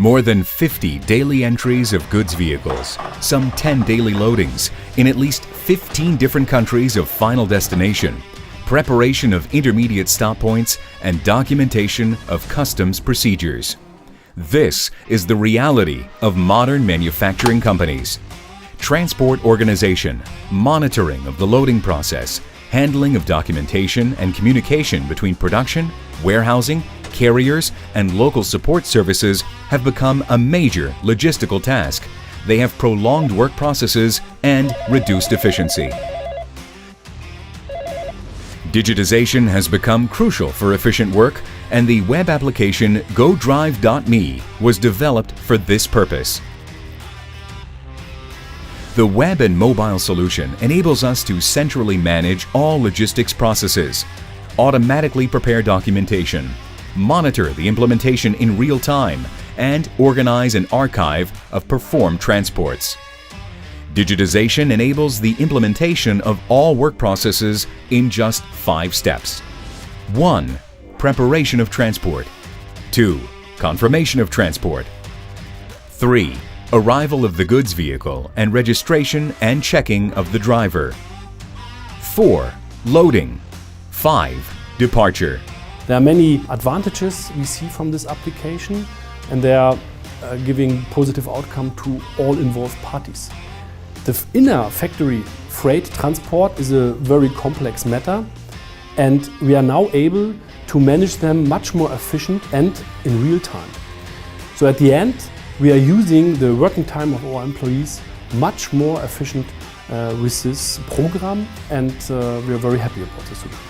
More than 50 daily entries of goods vehicles, some 10 daily loadings, in at least 15 different countries of final destination, preparation of intermediate stop points, and documentation of customs procedures. This is the reality of modern manufacturing companies. Transport organization, monitoring of the loading process, handling of documentation and communication between production, warehousing, carriers, and local support services have become a major logistical task. They have prolonged work processes and reduced efficiency. Digitization has become crucial for efficient work, and the web application GoDriveMe was developed for this purpose. The web and mobile solution enables us to centrally manage all logistics processes, automatically prepare documentation, monitor the implementation in real time, and organize an archive of performed transports. Digitization enables the implementation of all work processes in just 5 steps. 1. Preparation of transport. 2. Confirmation of transport. 3. Arrival of the goods vehicle and registration and checking of the driver. 4. Loading. 5. Departure. There are many advantages we see from this application, and they are giving positive outcome to all involved parties. The inner factory freight transport is a very complex matter, and we are now able to manage them much more efficient and in real time. So at the end, we are using the working time of our employees much more efficient with this program, and we are very happy about this solution.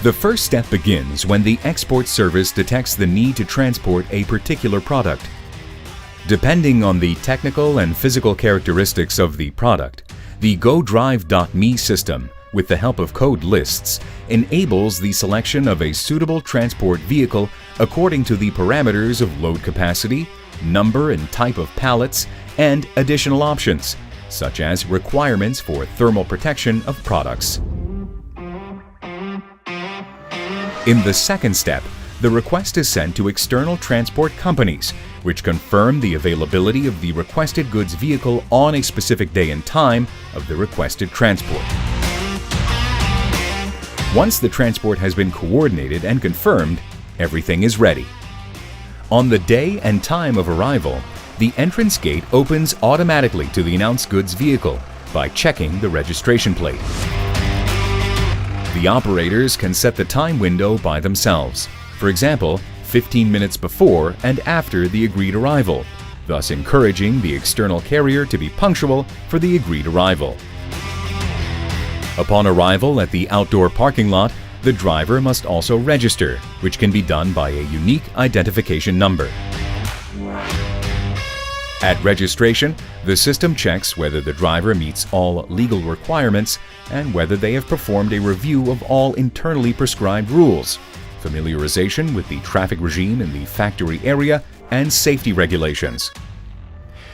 The first step begins when the export service detects the need to transport a particular product. Depending on the technical and physical characteristics of the product, the GoDriveMe system, with the help of code lists, enables the selection of a suitable transport vehicle according to the parameters of load capacity, number and type of pallets, and additional options, such as requirements for thermal protection of products. In the second step, the request is sent to external transport companies, which confirm the availability of the requested goods vehicle on a specific day and time of the requested transport. Once the transport has been coordinated and confirmed, everything is ready. On the day and time of arrival, the entrance gate opens automatically to the announced goods vehicle by checking the registration plate. The operators can set the time window by themselves, for example, 15 minutes before and after the agreed arrival, thus encouraging the external carrier to be punctual for the agreed arrival. Upon arrival at the outdoor parking lot, the driver must also register, which can be done by a unique identification number. At registration, the system checks whether the driver meets all legal requirements and whether they have performed a review of all internally prescribed rules, familiarization with the traffic regime in the factory area, and safety regulations.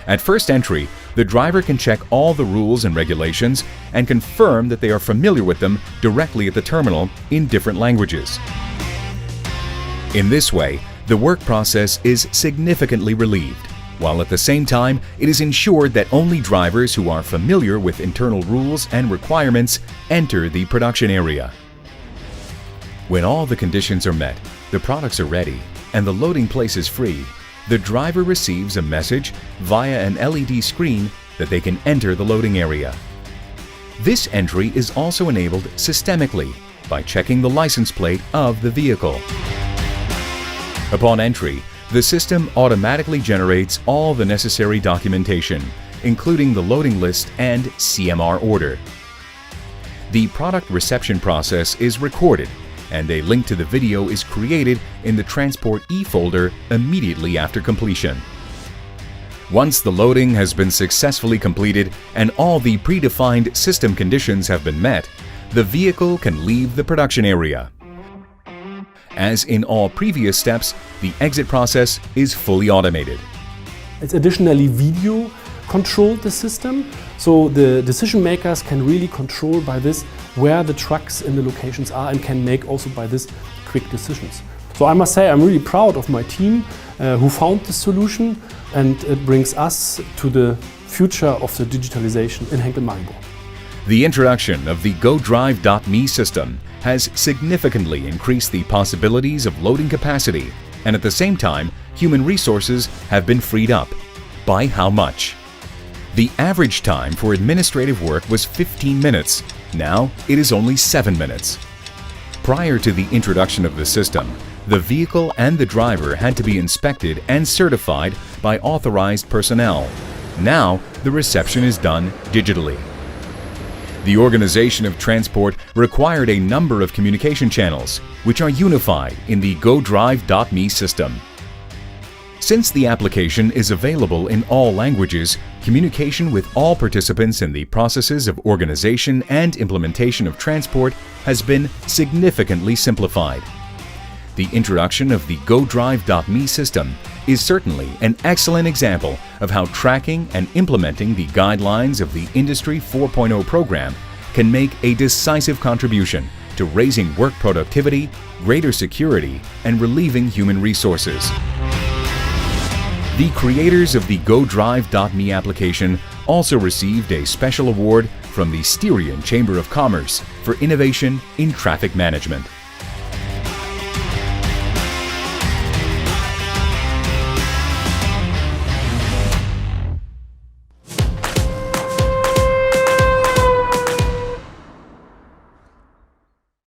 At first entry, the driver can check all the rules and regulations and confirm that they are familiar with them directly at the terminal in different languages. In this way, the work process is significantly relieved, while at the same time it is ensured that only drivers who are familiar with internal rules and requirements enter the production area. When all the conditions are met, the products are ready, and the loading place is free, the driver receives a message via an LED screen that they can enter the loading area. This entry is also enabled systemically by checking the license plate of the vehicle. Upon entry, the system automatically generates all the necessary documentation, including the loading list and CMR order. The product reception process is recorded, and a link to the video is created in the Transport E folder immediately after completion. Once the loading has been successfully completed and all the predefined system conditions have been met, the vehicle can leave the production area. As in all previous steps, the exit process is fully automated. It's additionally video controlled, the system, so the decision makers can really control by this where the trucks in the locations are and can make also by this quick decisions. So I must say I'm really proud of my team who found this solution, and it brings us to the future of the digitalization in Henkel Maribor. The introduction of the GoDrive.me system has significantly increased the possibilities of loading capacity, and at the same time, human resources have been freed up. By how much? The average time for administrative work was 15 minutes. Now it is only 7 minutes. Prior to the introduction of the system, the vehicle and the driver had to be inspected and certified by authorized personnel. Now the reception is done digitally. The organization of transport required a number of communication channels, which are unified in the GoDrive.me system. Since the application is available in all languages, communication with all participants in the processes of organization and implementation of transport has been significantly simplified. The introduction of the GoDrive.me system is certainly an excellent example of how tracking and implementing the guidelines of the Industry 4.0 program can make a decisive contribution to raising work productivity, greater security, and relieving human resources. The creators of the GoDrive.me application also received a special award from the Styrian Chamber of Commerce for innovation in traffic management.